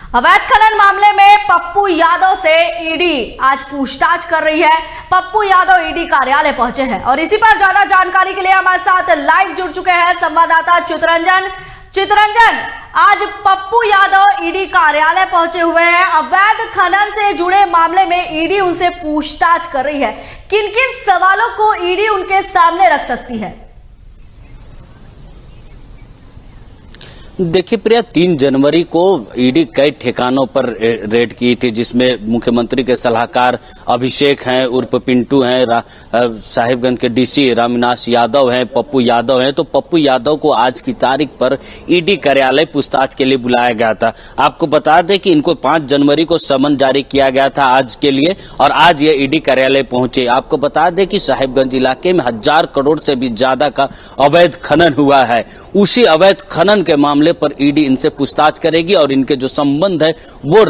अवैध खनन मामले में पप्पू यादव से ईडी आज पूछताछ कर रही है। पप्पू यादव ईडी कार्यालय पहुंचे हैं और इसी पर ज्यादा जानकारी के लिए हमारे साथ लाइव जुड़ चुके हैं संवाददाता चितरंजन। आज पप्पू यादव ईडी कार्यालय पहुंचे हुए हैं। अवैध खनन से जुड़े मामले में ईडी उनसे पूछताछ कर रही है। किन किन सवालों को ईडी उनके सामने रख सकती है? देखिए प्रिया, 3 जनवरी को ईडी कई ठिकानों पर रेड की थी, जिसमें मुख्यमंत्री के सलाहकार अभिषेक हैं उर्फ पिंटू हैं, साहिबगंज के डीसी रामविनाश यादव हैं, पप्पू यादव हैं। तो पप्पू यादव को आज की तारीख पर ईडी कार्यालय पूछताछ के लिए बुलाया गया था। आपको बता दें कि इनको 5 जनवरी को समन जारी किया गया था आज के लिए, और आज ये ईडी कार्यालय पहुंचे। आपको बता दें कि साहिबगंज इलाके में 1000 करोड़ से भी ज्यादा का अवैध खनन हुआ है। उसी अवैध खनन के मामले पर ईडी इनसे पूछताछ करेगी और इनके जो संबंध है वो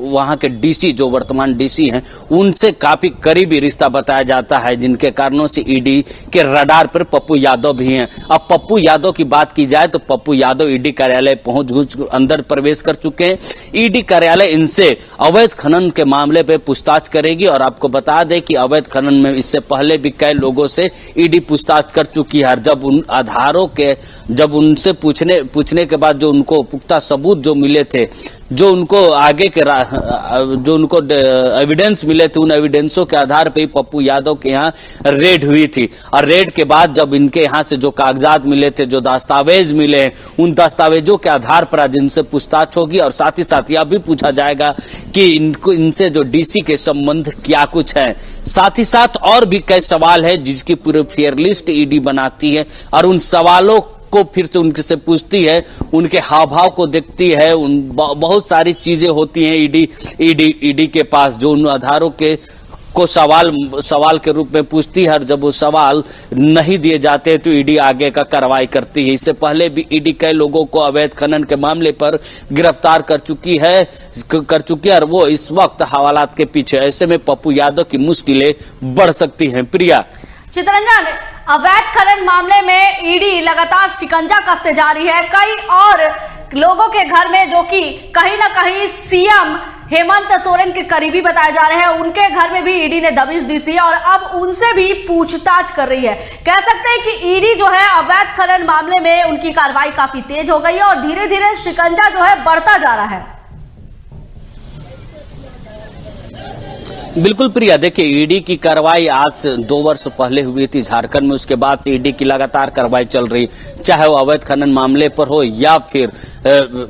वहां के डीसी, जो वर्तमान डीसी हैं, उनसे काफी करीबी रिश्ता बताया जाता है, जिनके कारणों से ईडी के रडार पर पप्पू यादव भी हैं। अब पप्पू यादव की बात की जाए तो पप्पू यादव ईडी कार्यालय पहुंच अंदर प्रवेश कर चुके हैं। ईडी कार्यालय इनसे अवैध खनन के मामले पर पूछताछ करेगी। और आपको बता दें कि अवैध खनन में इससे पहले भी कई लोगों से ईडी पूछताछ कर चुकी है। जब उन आधारों के जब उनसे पूछने के बाद जो उनको पुख्ता सबूत जो मिले थे, जो उनको आगे के जो उनको एविडेंस मिले थे, उन एविडेंसों के आधार पर ही पप्पू यादव के यहाँ रेड हुई थी। और रेड के बाद जब इनके यहाँ से जो कागजात मिले थे, जो दस्तावेज मिले हैं, उन दस्तावेजों के आधार पर आज इनसे पूछताछ होगी। और साथ ही साथ यह भी पूछा जाएगा कि इनसे जो डीसी के संबंध क्या कुछ है। साथ ही साथ और भी कई सवाल है जिसकी पूरी फेयर लिस्ट ईडी बनाती है और उन सवालों को फिर से उनके से पूछती है, उनके हाव भाव को देखती है। बहुत सारी चीजें होती हैं ईडी के पास, जो उन आधारों के को सवाल के रूप में पूछती है। और जब वो सवाल नहीं दिए जाते तो ईडी आगे का कार्रवाई करती है। इससे पहले भी ईडी कई लोगों को अवैध खनन के मामले पर गिरफ्तार कर चुकी है और वो इस वक्त हवालात के पीछे। ऐसे में पप्पू यादव की मुश्किलें बढ़ सकती हैं। प्रिया, चितरंजन, अवैध खनन मामले में ईडी लगातार शिकंजा कसते जा रही है। कई और लोगों के घर में, जो कि कहीं ना कहीं सीएम हेमंत सोरेन के करीबी बताए जा रहे हैं, उनके घर में भी ईडी ने दबिश दी थी और अब उनसे भी पूछताछ कर रही है। कह सकते हैं कि ईडी जो है अवैध खनन मामले में उनकी कार्रवाई काफी तेज हो गई है और धीरे धीरे शिकंजा जो है बढ़ता जा रहा है। बिल्कुल प्रिया, देखिए ईडी की कार्रवाई आज से 2 वर्ष पहले हुई थी झारखंड में। उसके बाद से ईडी की लगातार कार्रवाई चल रही, चाहे वो अवैध खनन मामले पर हो या फिर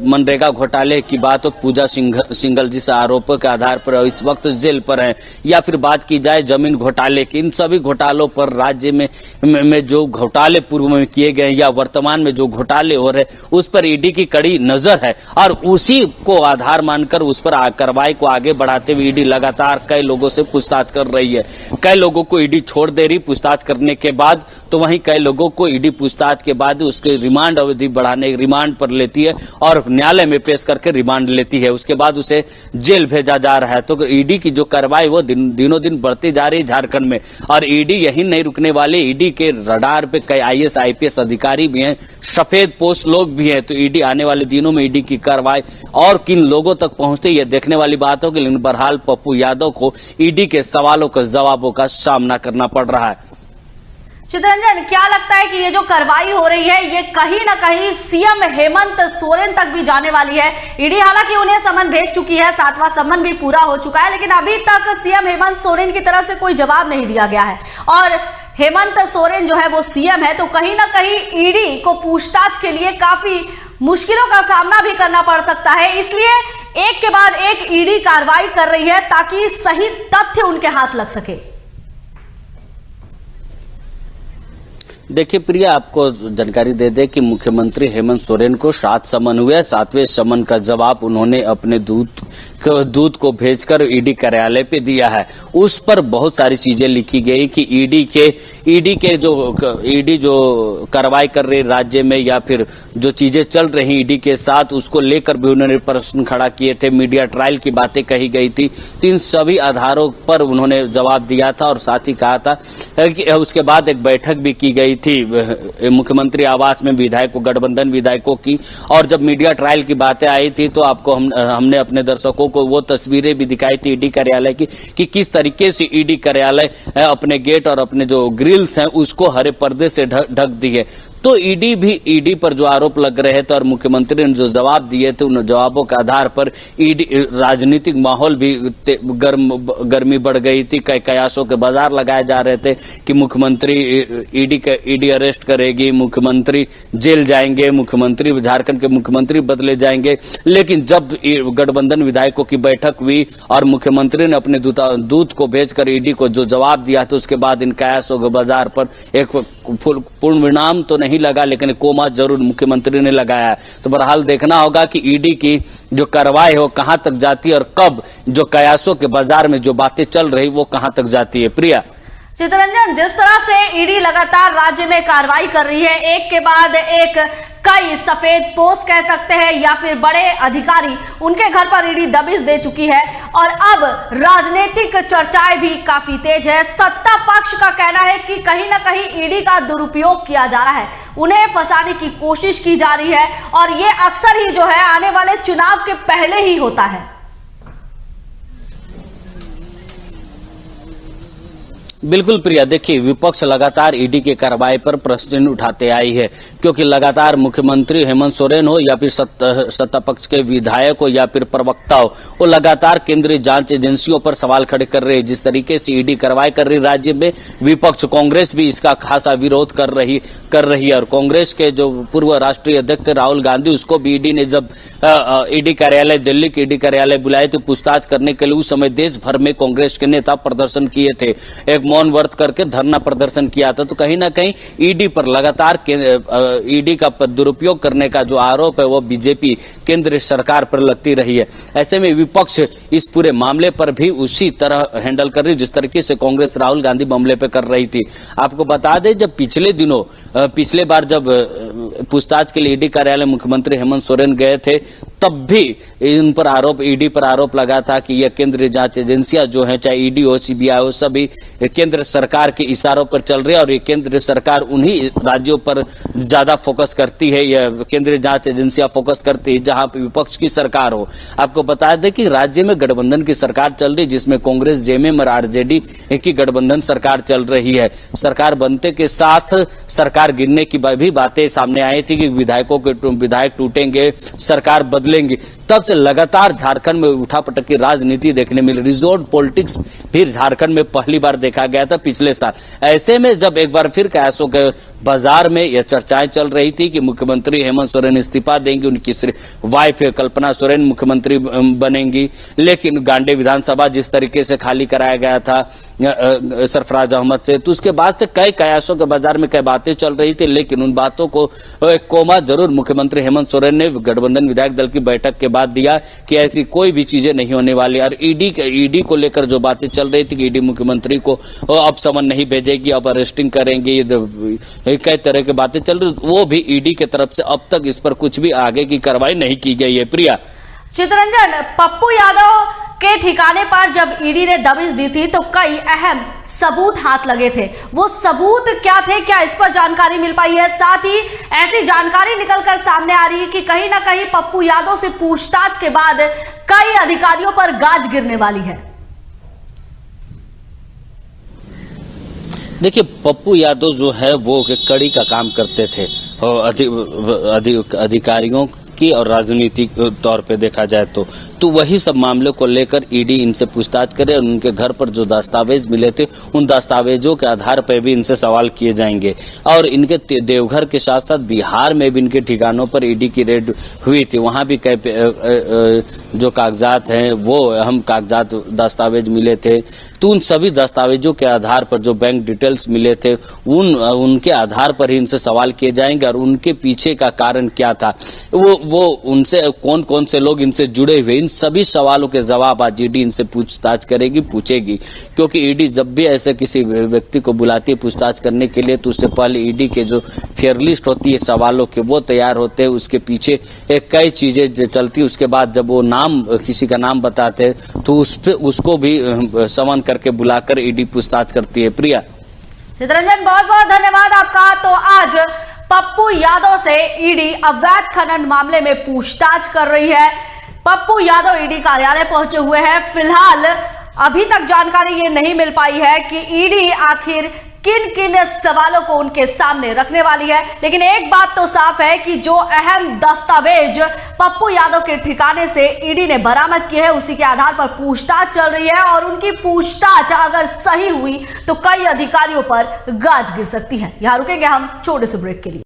मनरेगा घोटाले की बात हो, पूजा सिंघल जिस आरोपों के आधार पर इस वक्त जेल पर हैं, या फिर बात की जाए जमीन घोटाले की। इन सभी घोटालों पर राज्य में जो घोटाले पूर्व में किए गए या वर्तमान में जो घोटाले हो रहे, उस पर ईडी की कड़ी नजर है और उसी को आधार मानकर उस पर कार्रवाई को आगे बढ़ाते हुए ईडी लगातार कई लोगों से पूछताछ कर रही है। कई लोगों को ईडी छोड़ दे रही पूछताछ करने के बाद, तो वहीं कई लोगों को ईडी पूछताछ के बाद उसके रिमांड अवधि बढ़ाने रिमांड पर लेती है और न्यायालय में पेश करके रिमांड लेती है। उसके बाद उसे जेल भेजा जा रहा है। तो ईडी की जो कार्रवाई वो दिनों दिन बढ़ती जा रही है झारखंड में। और ईडी यही नहीं रुकने वाले, ईडी के रडार पे कई आईएएस आईपीएस अधिकारी भी हैं, सफेद पोस्ट लोग भी हैं। तो ईडी आने वाले दिनों में ईडी की कार्रवाई और किन लोगों तक पहुंचती है देखने वाली बात होगी। लेकिन बहरहाल पप्पू यादव को ईडी के सवालों का जवाबों का सामना करना पड़ रहा है। चितरंजन, क्या लगता है कि ये जो कार्रवाई हो रही है ये कहीं ना कहीं सीएम हेमंत सोरेन तक भी जाने वाली है? ईडी हालांकि उन्हें समन भेज चुकी है, 7वां समन भी पूरा हो चुका है, लेकिन अभी तक सीएम हेमंत सोरेन की तरफ से कोई जवाब नहीं दिया गया है। और हेमंत सोरेन जो है वो सीएम है, तो कहीं ना कहीं ईडी को पूछताछ के लिए काफी मुश्किलों का सामना भी करना पड़ सकता है। इसलिए एक के बाद एक ईडी कार्रवाई कर रही है ताकि सही तथ्य उनके हाथ लग सके। देखिए प्रिया, आपको जानकारी दे दे कि मुख्यमंत्री हेमंत सोरेन को 7 समन हुए। 7वें समन का जवाब उन्होंने अपने दूत दूत को भेजकर ईडी कार्यालय पे दिया है। उस पर बहुत सारी चीजें लिखी गई कि ईडी जो कार्रवाई कर रही राज्य में या फिर जो चीजें चल रही ईडी के साथ, उसको लेकर भी उन्होंने प्रश्न खड़ा किए थे। मीडिया ट्रायल की बातें कही गई थी, तो इन सभी आधारों पर उन्होंने जवाब दिया था। और साथ ही कहा था कि उसके बाद एक बैठक भी की गई थी मुख्यमंत्री आवास में विधायकों, गठबंधन विधायकों की। और जब मीडिया ट्रायल की बातें आई थी तो आपको हमने अपने दर्शकों को वो तस्वीरें भी दिखाई थी ईडी कार्यालय की कि किस तरीके से ईडी कार्यालय अपने गेट और अपने जो ग्रिल्स हैं उसको हरे पर्दे से ढक दी है। तो ईडी पर जो आरोप लग रहे थे और मुख्यमंत्री ने जो जवाब दिए थे, उन जवाबों के आधार पर ईडी राजनीतिक माहौल भी गर्मी बढ़ गई थी। कई कयासों के बाजार लगाए जा रहे थे कि मुख्यमंत्री ईडी अरेस्ट करेगी, मुख्यमंत्री जेल जाएंगे, मुख्यमंत्री झारखंड के मुख्यमंत्री बदले जाएंगे। लेकिन जब गठबंधन विधायकों की बैठक हुई और मुख्यमंत्री ने अपने दूत को भेजकर ईडी को जो जवाब दिया, तो उसके बाद इन कयासों के बाजार पर एक पूर्ण विराम तो नहीं लगा, लेकिन कोमा जरूर मुख्यमंत्री ने लगाया है। तो बहरहाल देखना होगा कि ईडी की जो कार्रवाई है वो कहां तक जाती है और कब जो कयासों के बाजार में जो बातें चल रही वो कहां तक जाती है। प्रिया। चितरंजन, जिस तरह से ईडी लगातार राज्य में कार्रवाई कर रही है, एक के बाद एक कई सफेद पोस्ट कह सकते हैं या फिर बड़े अधिकारी, उनके घर पर ईडी दबिश दे चुकी है और अब राजनीतिक चर्चाएं भी काफी तेज है। सत्ता पक्ष का कहना है कि कहीं ना कहीं ईडी का दुरुपयोग किया जा रहा है, उन्हें फंसाने की कोशिश की जा रही है और ये अक्सर ही जो है आने वाले चुनाव के पहले ही होता है। बिल्कुल प्रिया, देखिए विपक्ष लगातार ईडी के कार्रवाई पर प्रश्न उठाते आई है, क्योंकि लगातार मुख्यमंत्री हेमंत सोरेन हो या फिर सत्ता पक्ष के विधायक हो या फिर प्रवक्ता हो, वो लगातार केंद्रीय जांच एजेंसियों पर सवाल खड़े कर रहे हैं। जिस तरीके से ईडी कार्रवाई कर रही राज्य में, विपक्ष कांग्रेस भी इसका खासा विरोध कर रही है। और कांग्रेस के जो पूर्व राष्ट्रीय अध्यक्ष राहुल गांधी, उसको भी ईडी ने जब ईडी कार्यालय, दिल्ली के ईडी कार्यालय बुलाए थे पूछताछ करने के लिए, उस समय देश भर में कांग्रेस के नेता प्रदर्शन किए थे, एक मौन व्रत करके धरना प्रदर्शन किया था। तो कहीं ना कहीं ईडी पर लगातार ईडी का दुरुपयोग करने का जो आरोप है वो बीजेपी केंद्र सरकार पर लगती रही है। ऐसे में विपक्ष इस पूरे मामले पर भी उसी तरह हैंडल कर रही जिस तरीके से कांग्रेस राहुल गांधी मामले पे कर रही थी। आपको बता दें, जब पिछले बार जब पूछताछ के लिए ईडी कार्यालय मुख्यमंत्री हेमंत सोरेन गए थे, तब भी इन पर ईडी पर आरोप लगा था कि यह केंद्रीय जांच एजेंसियां जो है, चाहे ईडी हो, सीबीआई हो, सभी केंद्र सरकार के इशारों पर चल रही है और ये केंद्र सरकार उन्हीं राज्यों पर ज्यादा फोकस करती है, यह केंद्रीय जांच एजेंसियां फोकस करती है जहां पर विपक्ष की सरकार हो। आपको बता दें कि राज्य में गठबंधन की सरकार चल रही, जिसमें कांग्रेस, जेएमएम और आरजेडी की गठबंधन सरकार चल रही है। सरकार बनते के साथ सरकार गिरने की भी बातें सामने आई थी कि विधायक टूटेंगे, सरकार बदलेंगे। तब से लगातार झारखंड में उठापटक की राजनीति देखने मिली। रिजॉर्ट पॉलिटिक्स भी झारखंड में पहली बार देखा गया था पिछले साल। ऐसे में जब एक बार फिर कयासों के बाजार में यह चर्चाएं चल रही थी कि मुख्यमंत्री हेमंत सोरेन इस्तीफा देंगे, उनकी वाइफ कल्पना सोरेन मुख्यमंत्री बनेंगी, लेकिन गांडे विधानसभा जिस तरीके से खाली कराया गया था सरफराज अहमद से, तो उसके बाद से कई कयासों के बाजार में कई बातें चल रही थी। लेकिन उन बातों को कोमा जरूर मुख्यमंत्री हेमंत सोरेन ने गठबंधन विधायक दल की बैठक के बाद दिया कि ऐसी कोई भी चीजें नहीं होने वाली। और ईडी को लेकर जो बातें चल रही थी कि ईडी मुख्यमंत्री को अब समन नहीं भेजेगी, अब अरेस्टिंग करेंगे, कई तरह की बातें चल रही, वो भी ईडी की तरफ से अब तक इस पर कुछ भी आगे की कार्रवाई नहीं की गई है। प्रिया। चितरंजन, पप्पू यादव के ठिकाने पर जब ईडी ने दबिश दी थी तो कई अहम सबूत हाथ लगे थे। वो सबूत क्या थे, क्या इस पर जानकारी मिल पाई है? साथ ही ऐसी जानकारी निकलकर सामने आ रही है कि कहीं ना कहीं पप्पू यादव से पूछताछ के बाद कई अधिकारियों पर गाज गिरने वाली है। देखिए, पप्पू यादव जो है वो कड़ी का काम करते थे अधिकारियों की, और राजनीतिक तौर पे देखा जाए तो वही सब मामलों को लेकर ईडी इनसे पूछताछ करे और उनके घर पर जो दस्तावेज मिले थे उन दस्तावेजों के आधार पर भी इनसे सवाल किए जाएंगे। और इनके देवघर के साथ साथ बिहार में भी इनके ठिकानों पर ईडी की रेड हुई थी, वहां भी कई जो कागजात हैं वो अहम कागजात दस्तावेज मिले थे। तो उन सभी दस्तावेजों के आधार पर जो बैंक डिटेल्स मिले थे उनके आधार पर ही इनसे सवाल किए जाएंगे और उनके पीछे का कारण क्या था वो उनसे कौन कौन से लोग इनसे जुड़े हुए, इन सभी सवालों के जवाब आज ईडी इनसे पूछताछ करेगी, पूछेगी। क्योंकि ईडी जब भी ऐसे किसी व्यक्ति को बुलाती है पूछताछ करने के लिए तो उससे पहले ईडी के जो फेयर लिस्ट होती है सवालों के वो तैयार होते हैं, उसके पीछे कई चीजें चलती है। उसके बाद जब वो नाम किसी का नाम बताते हैं तो उसको भी समन करके बुलाकर ईडी पूछताछ करती है। प्रिया। चितरंजन, बहुत बहुत धन्यवाद आपका। तो आज पप्पू यादव से ईडी अवैध खनन मामले में पूछताछ कर रही है। पप्पू यादव ईडी कार्यालय पहुंचे हुए हैं। फिलहाल अभी तक जानकारी ये नहीं मिल पाई है कि ईडी आखिर किन किन सवालों को उनके सामने रखने वाली है, लेकिन एक बात तो साफ है कि जो अहम दस्तावेज पप्पू यादव के ठिकाने से ईडी ने बरामद किए हैं उसी के आधार पर पूछताछ चल रही है और उनकी पूछताछ अगर सही हुई तो कई अधिकारियों पर गाज गिर सकती है। यहां रुकेंगे हम छोटे से ब्रेक के लिए।